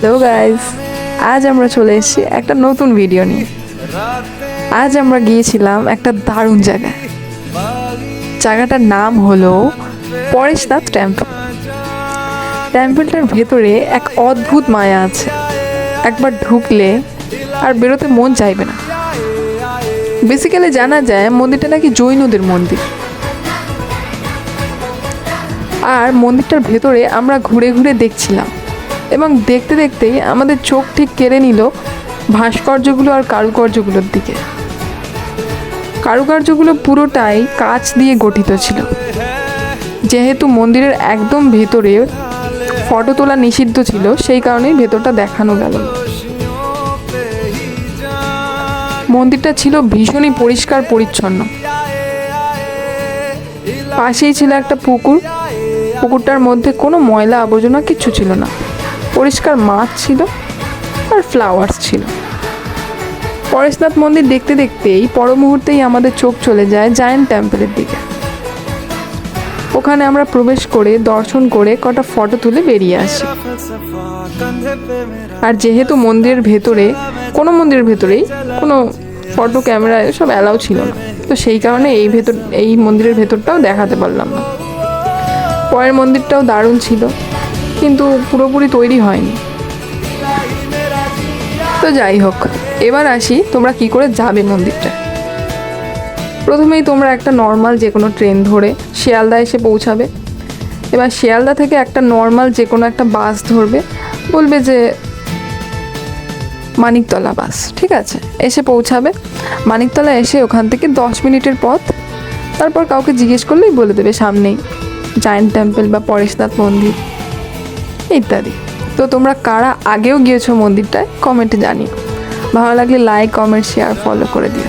Hello guys, আজ আমরা চলে এসেছি একটা নতুন ভিডিও নিয়ে। আজ আমরা গিয়েছিলাম একটা দারুণ জায়গায়। জায়গাটার নাম হলো পরেশনাথ টেম্পল। টেম্পলটার ভেতরে এক অদ্ভুত মায়া আছে, একবার ঢুকলে আর বেরোতে মন চাইবে না। বেসিক্যালি জানা যায় মন্দিরটা নাকি জৈনদের মন্দির। আর মন্দিরটার ভেতরে আমরা ঘুরে ঘুরে দেখছিলাম এবং দেখতে দেখতেই আমাদের চোখ ঠিক কেড়ে নিল ভাস্কর্যগুলো আর কারুকার্যগুলোর দিকে। কারুকার্যগুলো পুরোটাই কাঁচ দিয়ে গঠিত ছিল। যেহেতু মন্দিরের একদম ভেতরে ফটো তোলা নিষিদ্ধ ছিল, সেই কারণেই ভেতরটা দেখানো গেল। মন্দিরটা ছিল ভীষণই পরিষ্কার পরিচ্ছন্ন। পাশেই ছিল একটা পুকুর। পুকুরটার মধ্যে কোনো ময়লা আবর্জনা কিচ্ছু ছিল না। পরিষ্কার মাছ ছিল আর ফ্লাওয়ার্স ছিল। পরেশনাথ মন্দির দেখতে দেখতেই পর মুহূর্তেই আমাদের চোখ চলে যায় জায়েন্ট টেম্পলের দিকে। ওখানে আমরা প্রবেশ করে দর্শন করে কটা ফটো তুলে বেরিয়ে আসি। আর যেহেতু মন্দিরের ভেতরেই কোনো ফটো ক্যামেরা সব অ্যালাউ ছিল না, তো সেই কারণে এই মন্দিরের ভেতরটাও দেখাতে পারলাম না। পরের মন্দিরটাও দারুণ ছিল, কিন্তু পুরোপুরি তৈরি হয়নি। তো যাই হোক, এবার আসি তোমরা কি করে যাবে মন্দিরটা। প্রথমেই তোমরা একটা নর্মাল যে কোনো ট্রেন ধরে শিয়ালদা এসে পৌঁছাবে। এবার শিয়ালদা থেকে একটা নর্মাল যে কোনো একটা বাস ধরবে, বলবে যে মানিকতলা বাস, ঠিক আছে, এসে পৌঁছাবে। মানিকতলা এসে ওখান থেকে 10 মিনিটের পথ। তারপর কাউকে জিজ্ঞেস করলেই বলে দেবে সামনেই জায়েন্ট টেম্পল বা পরেশনাথ মন্দির ইত্যাদি। তো তোমরা কারা আগেও গিয়েছো মন্দিরটায় কমেন্টে জানিও। ভালো লাগলে লাইক, কমেন্ট, শেয়ার, ফলো করে দিও।